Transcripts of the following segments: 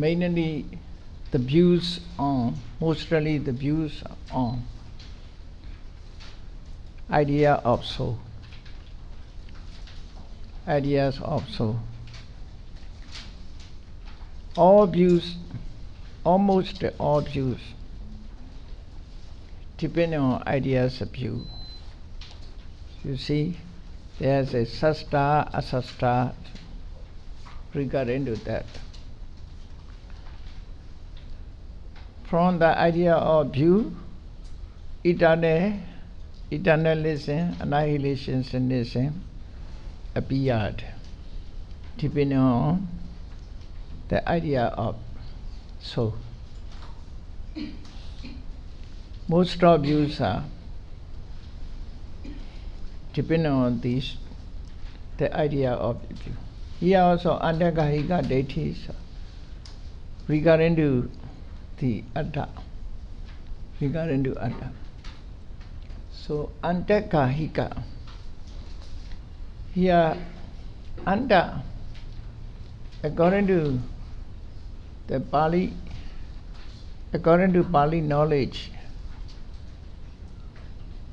mainly the views on, mostly the views on idea of soul, ideas of soul. All views, almost all views, depend on ideas of view. You see, there's a sasta, asasta regarding to that. From the idea of view, eternalism, annihilationism appeared, depending on the idea of soul. Most of views are depending on these, the idea of view. Here also Antakahika deities regarding to the atta, regarding to atta. So Antakahika, here anta, according to the Pali, according to Pali knowledge,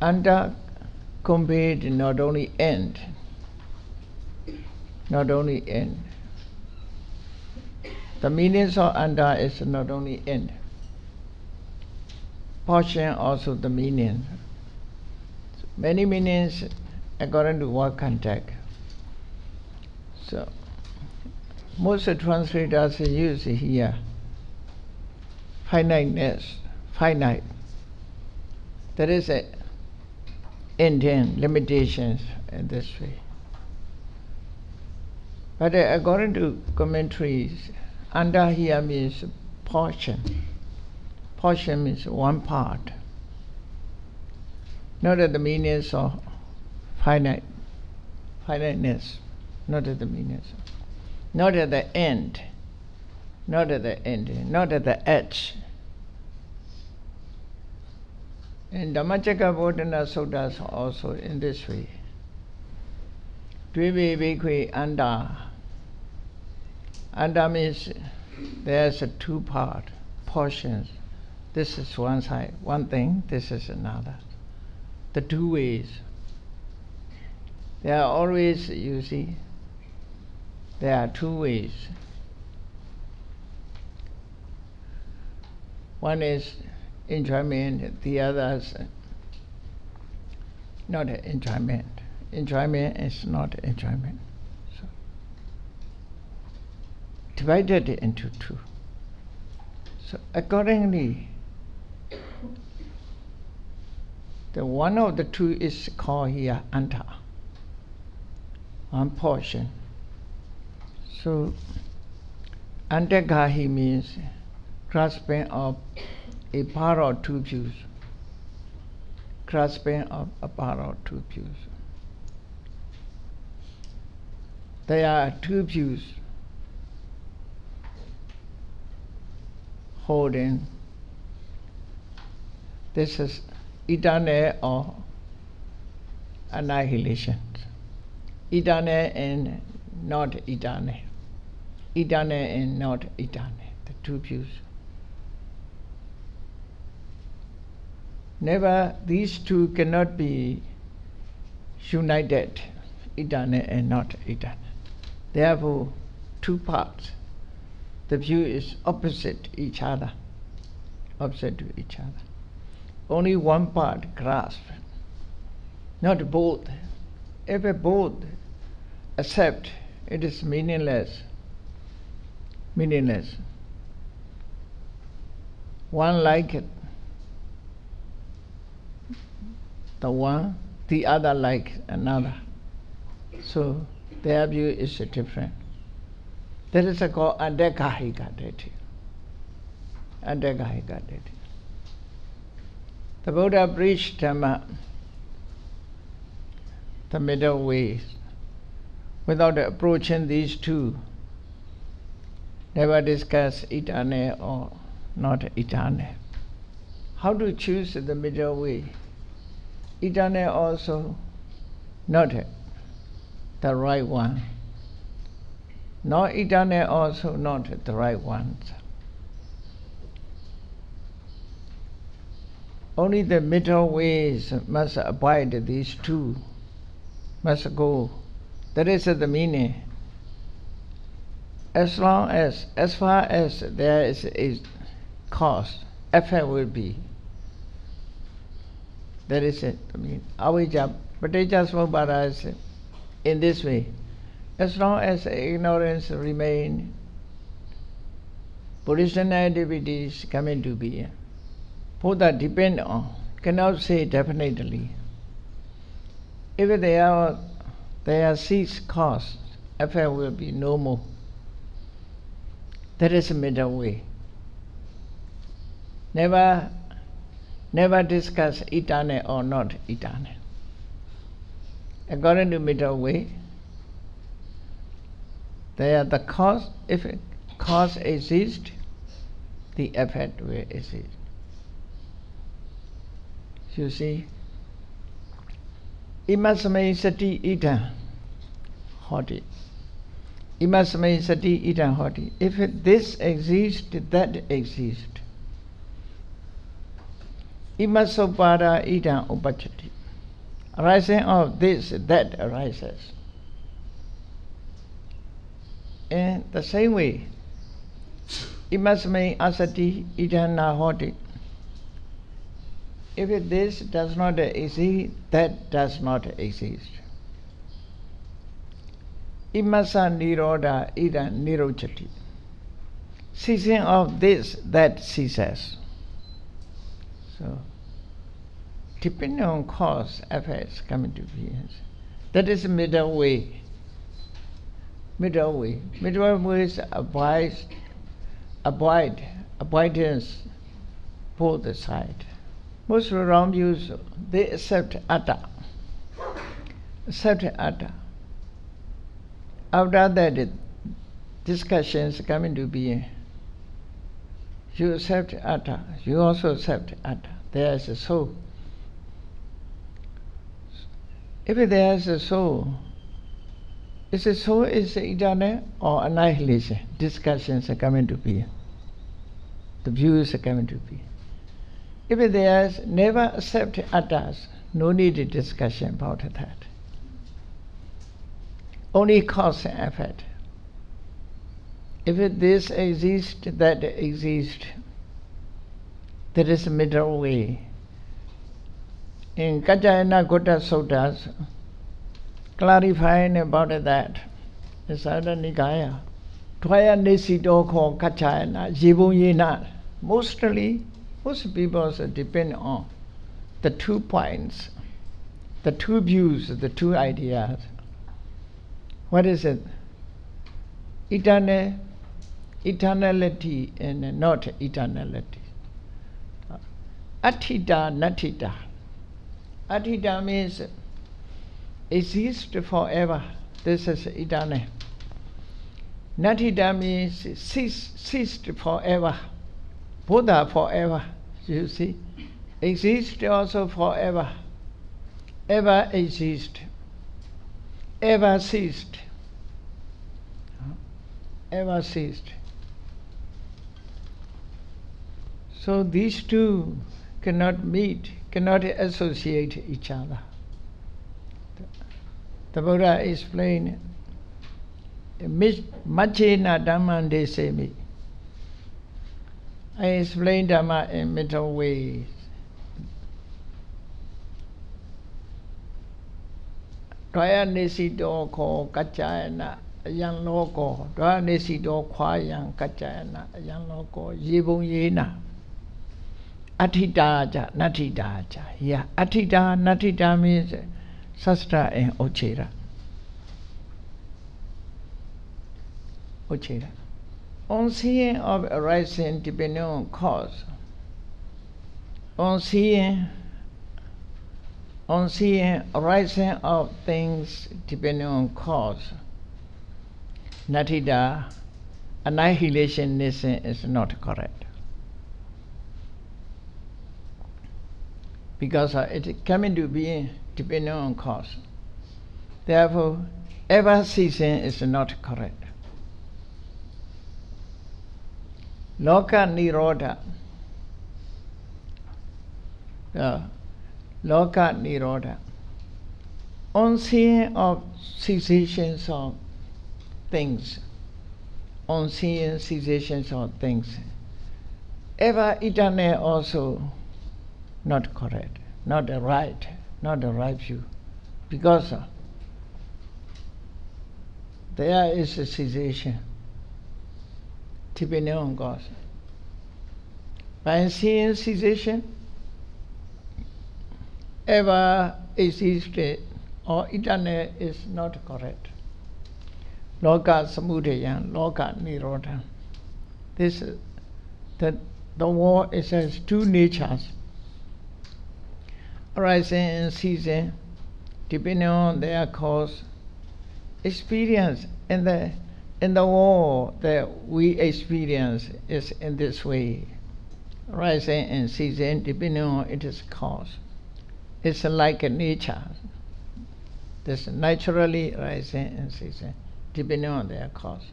anta conveyed not only end, not only end. The meanings of anta is not only end, portion also the meaning. Many meanings according to what context. So most translators use here finiteness, finite. There is a intent, limitations in this way. But according to commentaries, anta here means portion. Portion means one part. Not at the meanings of finiteness, not at the meanings, not at the end, not at the end, not at the edge. In Dhammacakkappavattana suttas also in this way. Dveve bhikkhve anta. Anta means there's a two part, portions. This is one side, one thing, this is another. The two ways. There are always, you see, there are two ways. One is enjoyment, the other is not enjoyment. Enjoyment is not enjoyment. So, divided into two. So accordingly, the one of the two is called here anta, one portion. So antagahi means grasping of a part or two views. Grasping of a part or two views. There are two views holding. This is eternal or annihilation. Eternal and not eternal. Eternal and not eternal. The two views. Never, these two cannot be united, eternal and not eternal. Therefore, two parts. The view is opposite each other, opposite to each other. Only one part grasp, not both. If both accept, it is meaningless. Meaningless. One like it, the other like another. So their view is different. That is called Antakahika deity. Antakahika deity. The Buddha preached Dhamma, the middle way, without approaching these two. Never discuss eternal or not eternal. How to choose the middle way? Eternal also not the right one. Not eternal also not the right one. Only the middle ways must abide these two, must go. That is the meaning. As far as there is a cause, effect will be. That is it. I mean, avijja, paṭisambhidāmaggapāḷi is in this way. As long as ignorance remains, Buddhism activities come into being. Both that depend on, cannot say definitely. If there cease cause, effect will be no more. That is a middle way. Never discuss eternal or not eternal. According to middle way, there the cause, if cause exists, the effect will exist. You see, imasame sati ita hoti. Imasame sati ita hoti. If this exists, that exists. Imasopada ita upachati. Arising of this, that arises. In the same way, imasame asati ita na hoti. If this does not exist, that does not exist. Imasa nirodha ida nirochati. Ceasing of this, that ceases. So, depending on cause, effects come into being. That is middle way. Middle way. Middle way is avoidance both sides. Most around you, they accept atta. Accept atta. After that, discussions come into being. You accept atta. You also accept atta. There is a soul. If there is a soul, is the soul is eternal or annihilation? Discussions are coming to be. The views are coming to be. If there is never accept attas, no need of discussion about that. Only cause and effect. If this exists, that exists. That is the middle way. In Khuddaka Sutta, clarifying about that, the Sayadaw Nikaya, Tvaya Nisidokho Kachayana, Jivun. Mostly, most people depend on the 2 points, the 2 views, the 2 ideas. What is it? Eternality and not eternality. Aṭṭhita, naṭṭhita. Aṭṭhita means exist forever. This is eternal. Naṭṭhita means ceased forever. Buddha forever, you see. Exist also forever. Ever exist. Ever ceased. Ever ceased. So these two cannot meet, cannot associate each other. The Buddha explained, Machena Dhammande Semi. I explain Dhamma in middle ways. Dvaya Nisido ko Kachayana Ayan Loko. Dvaya Nisido Kwayan Kachayana Ayan Loko. Jivun Yena. Aṭṭhita, naṭṭhita. Yeah, aṭṭhita, naṭṭhita means Sastra and Ochera. Ochera. On seeing of arising depending on cause. On seeing arising of things depending on cause. Naṭṭhita, annihilationism is not correct. Because it coming to be depending on cause. Therefore, ever ceasing is not correct. Loka nirodha. Loka Nirodha. On seeing of cessations of things, on seeing cessations of things, ever eternal also not correct, not the right view, because there is a cessation depending on God. By seeing cessation, ever existed or eternal is not correct. Loka samudaya, loka nirodha. This the world has two natures, arising and ceasing, depending on their cause. Experience in the world that we experience is in this way, rising and ceasing, depending on its cause. It's like a nature. This naturally rising and ceasing, depending on their cause.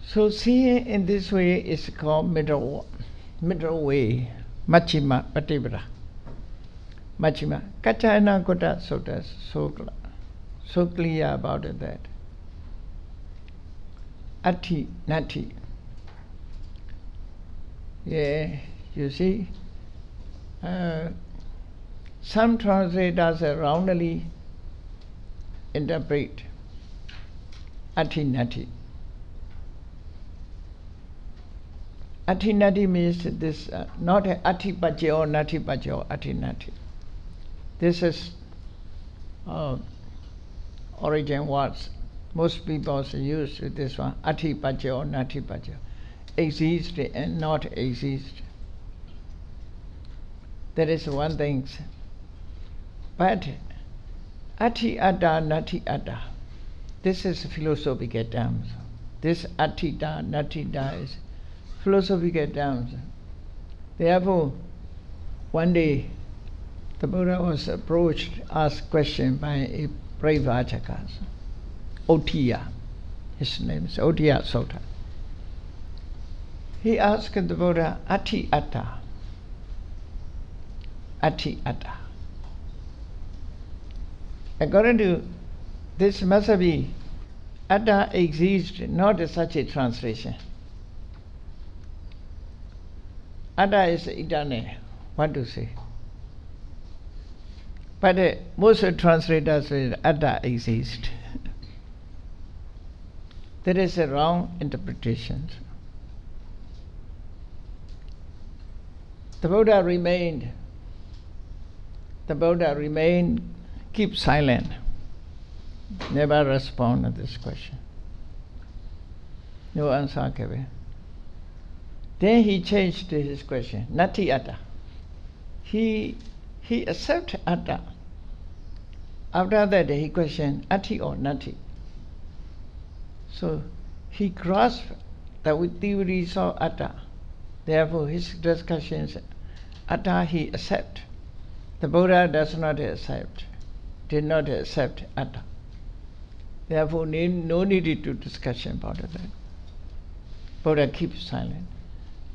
So seeing in this way is called middle way, Majjhima Patibara. Majjhima. Kachayana Kutta Sutta, so clear about it that. Ati, Nati. Yeah, you see, some translators wrongly interpret Ati Nati. Ati Nati means this, not Ati Pajya or Nati Pajya, Ati Nati. This is origin words. Most people use this one, Ati Pajya or Nati Pajya. Exist and not exist. That is one thing. But Ati Atta, Nati Atta. This is philosophical terms. This Ati Da, Nati Da is philosophical terms. Therefore, one day the Buddha was approached, asked question by a brave Vajaka, Ottiya. His name is Ottiya Sutta. He asked the Buddha, Ati Atta. Ati Atta. According to this must be Atta exists, not such a translation. Atta is eternal, what to say? But most translators say Atta exists. That is a wrong interpretation. The Buddha remained, keep silent, never respond to this question. No answer given. Then he changed his question, Nati Atta. He accepted Atta. After that he questioned Ati or Nati. So he grasped the theories of Atta. Therefore his discussions, Atta he accept. The Buddha does not accept, did not accept Atta. Therefore no need to discussion about that. Buddha keeps silent.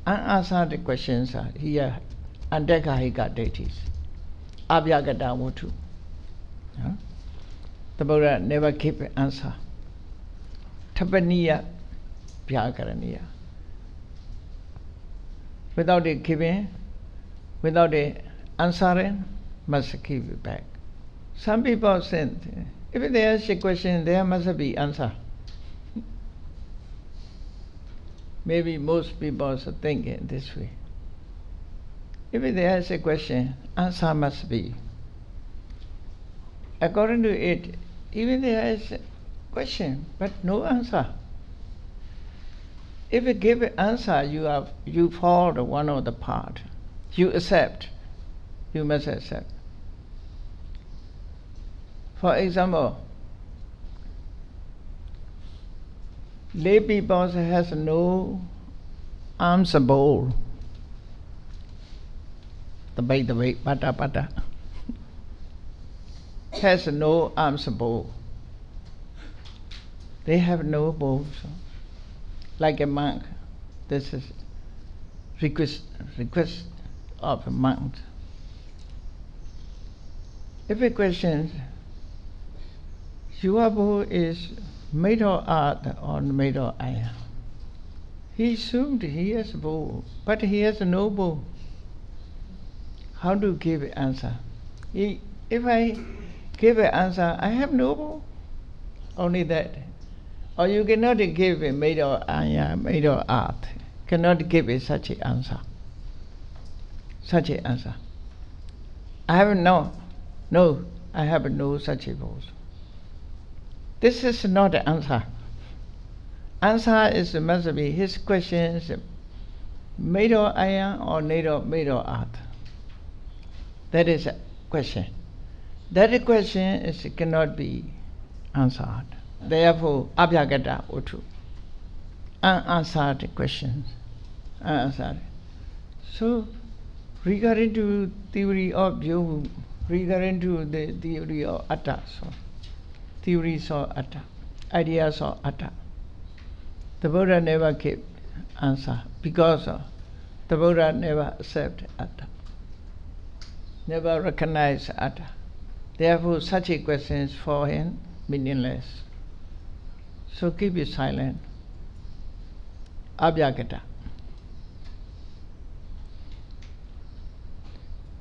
Unanswered questions are here, Andekahika deities, Abhyagata Mutu. The Buddha never keep an answer. Tapaniya, Bhyakaraniya. Without it giving, without it answering, must keep it back. Some people say, if they ask a question, there must be answer. Maybe most people think in this way. If they ask a question, answer must be. According to it, even there is a question, but no answer. If you give an answer, you fall to one of the part. You accept. You must accept. For example, lay people has no arms bowl. The way, pata. Has no arms bowl. They have no bowls. Like a monk, this is request of monks. If a question, your bowl is made of earth or made of iron? He assumed he has a bowl, but he has no bowl. How to give an answer? If I give an answer, I have no bowl. Only that. Or you cannot give it made of iron, made of earth. Cannot give it such an answer. Such an answer. I have no, I have no such a bowl. This is not the answer. Answer is must be his question is made of iron or made of earth. That is a question. That question is cannot be answered. Therefore, abhyagata utu. Unanswered questions. Unanswered. So, regarding to theory of view, regarding to the theory of atta, so theories of atta, ideas of atta, the Buddha never gave answer because the Buddha never accepted atta, never recognized atta. Therefore, such a question is for him meaningless. So keep it silent. Abhyagata.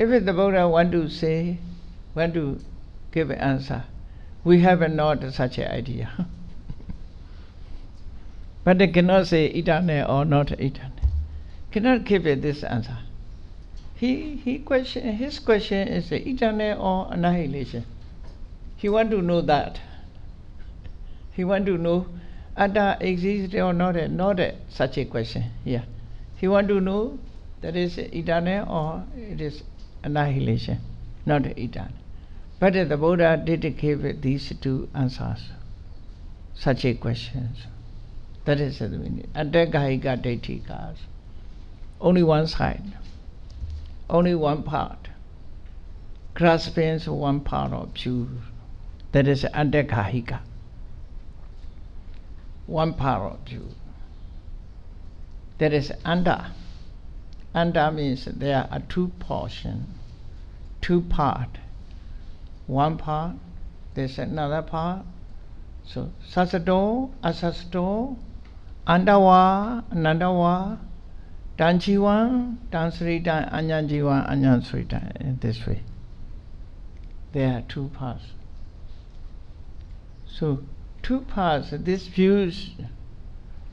If the Buddha want to give an answer, we have not such an idea. But they cannot say eternal or not eternal. Cannot give it this answer. His question is eternal or annihilation. He want to know that. He want to know atta exists or not such a question here. He want to know that is eternal or it is annihilation, not eternal. But the Buddha did give these two answers, such a questions. That is the meaning. Nandamālābhivaṃsa Diṭṭhikathā. Only one side, only one part, grasping one part of view. That is Nandamālābhivaṃsa. One part of view. That is Anda. Anda means there are two portions, two parts. One part, there's another part. So Sasato, Asasato, Andawa, Nandawa, Danjiwan, Dansrita, Anyanjiwan, Anyansrita, in this way. There are two parts. So two parts, these views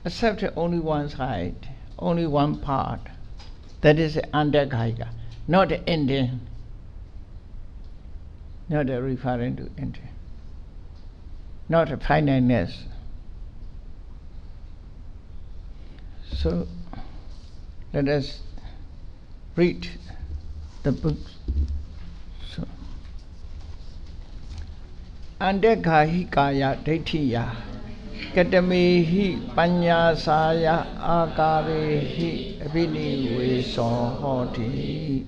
accept only one side, only one part. That is Nandamālābhivaṃsa, not ending, not referring to ending, not a finiteness. So let us read the book. So, Nandamālābhivaṃsa Diṭṭhiyā Katamehi Panyasaya Akarehi Abhiniveso Hoti.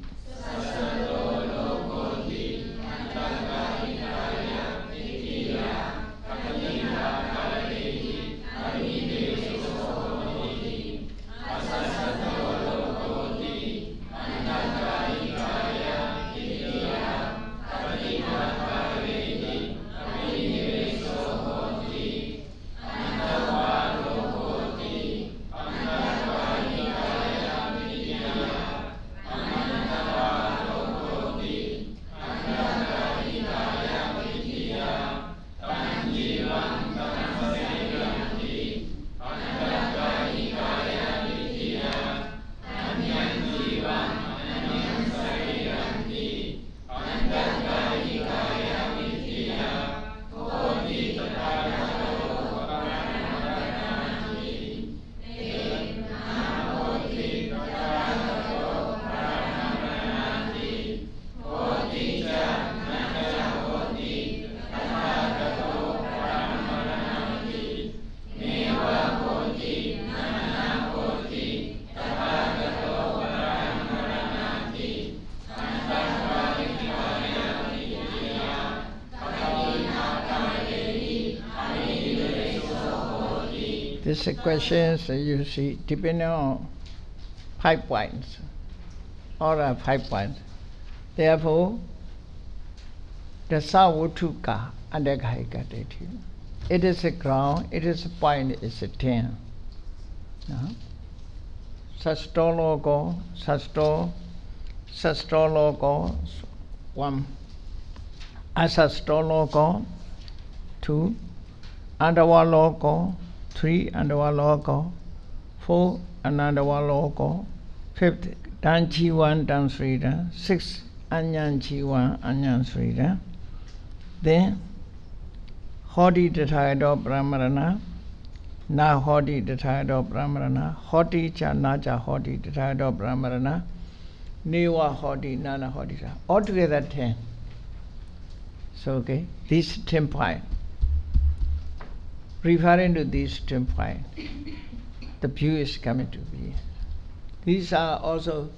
These questions you see depending on 5 points. All are 5 points. Therefore, the Sawutuka Andagahikatati. It is a ground, it is a point, it's a 10. No? Sastologo, Sastologo, 1. Asastologo, 2. Andawalogo, 3. Andawalogo, 4. Anandawalogo, 5th. Danchi 1, Dan 3. 6. Anyanchi 1, Anyan 3. Then Hoti Diṭṭhikathā Brahmarana, Na Hoti Diṭṭhikathā Brahmarana, Hoti Cha Nacha Hoti Diṭṭhikathā Brahmarana, Neva Hoti Nana Hoti. Altogether 10. So okay, these 10 points. Referring to these 10 points, the view is coming to be. These are also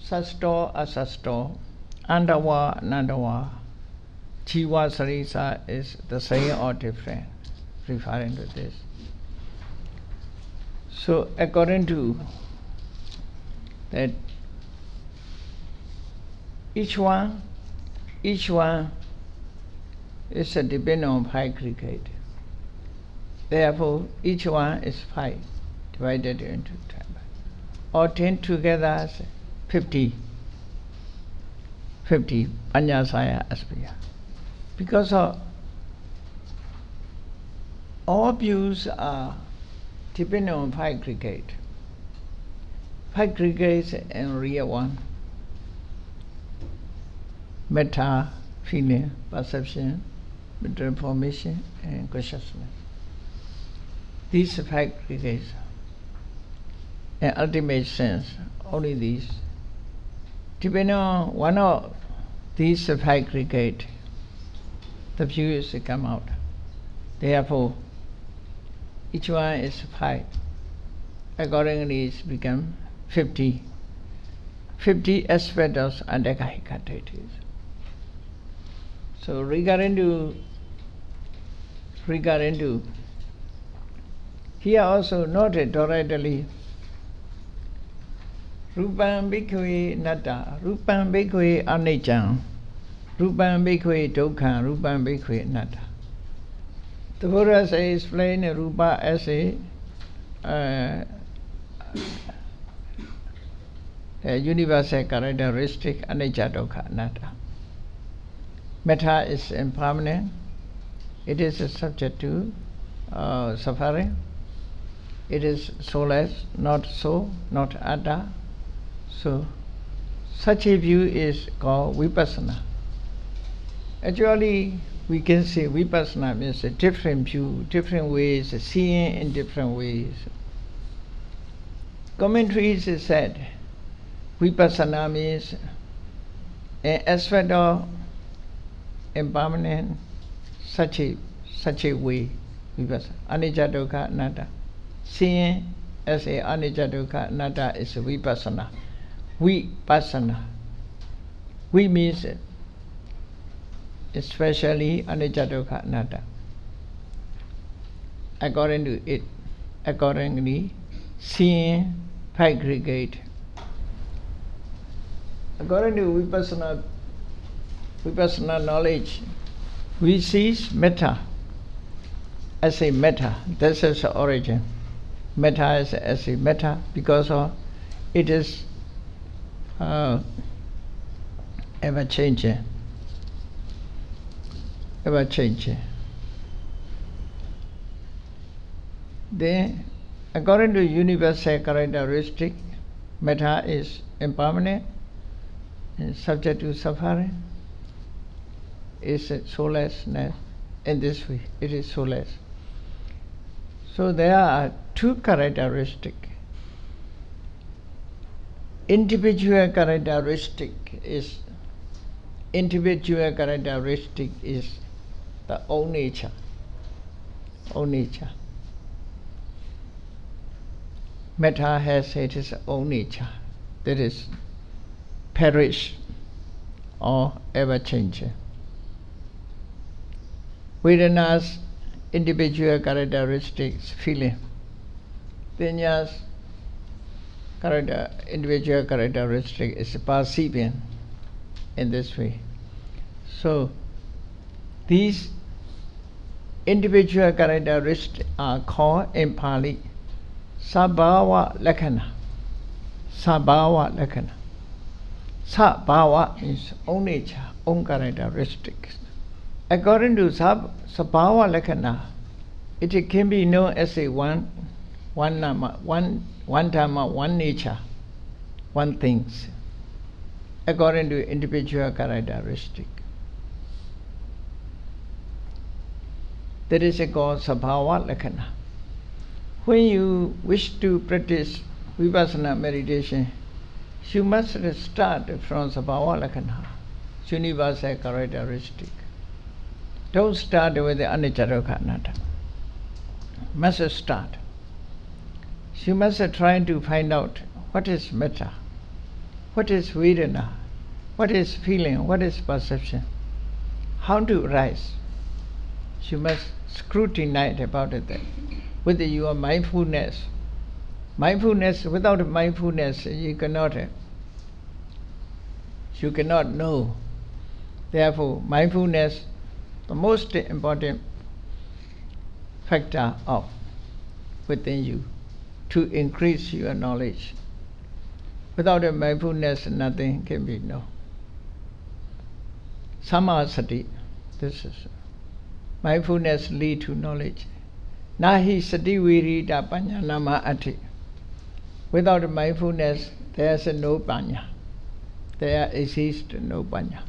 Sasto, Asasto, Andawa, Nandawa. Jiva Sarisa is the same or different, referring to this. So according to that, each one is a dependent on 5 aggregate. Therefore, each one is 5 divided into 10. Or 10 together is 50. 50 Panyasaya Aspiya. Because of all views are dependent on 5 aggregate. 5 aggregates and real one. Metta, feeling, perception, mental information, and consciousness. These 5 aggregates. In ultimate sense, only these. Depending on one of these 5 aggregates, the view is to come out. Therefore, each one is 5. Accordingly, it's become 50. 50 aspects of Andagahikatati. So regarding to here also noted directly Rupam Bhikkhave Natta, Rupam Bhikkhave Anicca, Rupam Bhikkhave Dukkha, Rupam Bhikkhave Natta. The Buddha has explained Rupa as a universal characteristic, Anicca, Dukkha, Anatta. Metta is impermanent. It is subject to suffering. It is soulless, not soul, not atta. So, such a view is called vipassana. Actually, we can say vipassana means a different view, different ways, seeing in different ways. Commentaries said vipassana means an aspect of impermanent, such a way, vipassana. Anicca, Dukkha, Anatta. Seeing as a Anicca, Dukkha, Anatta is a vipassana. Vipassana. We means especially Anicca, Dukkha, Anatta. According to it, accordingly, seeing 5 aggregate. According to vipassana knowledge, we see metta as a metta. This is the origin. Metta is as a metta because of it is ever changing. Ever changing. Then, according to universal characteristic, metta is impermanent, and subject to suffering, is soullessness. In this way, it is soulless. So there are 2 characteristics. Individual characteristic is the own nature. Own nature. Metta has its own nature, that is perish or ever changing. Vedana's individual characteristics, feeling. Vinya's character, individual characteristic is perceiving in this way. So these individual characteristics are called in Pali Sabhava Lakkhana. Sabhava Lakkhana. Sabhava means own nature, own characteristics. According to Sabhava Lakkhana, it can be known as a one dhamma, one nature, one things, according to individual characteristic. That is called Sabhava Lakkhana. When you wish to practice Vipassana meditation, you must start from Sabhava Lakkhana, universal characteristic. Don't start with the Anicca Dukkha Anatta. Must start. You must try to find out what is metta, what is vedana, what is feeling, what is perception, how to rise. You must scrutinize about it with your mindfulness. Mindfulness, without mindfulness, you cannot know. Therefore, mindfulness, the most important factor of within you to increase your knowledge. Without a mindfulness, nothing can be known. Samasati, this is mindfulness lead to knowledge. Nahi sati virita panya nama ati. Without mindfulness, there is no panya. There exists no panya.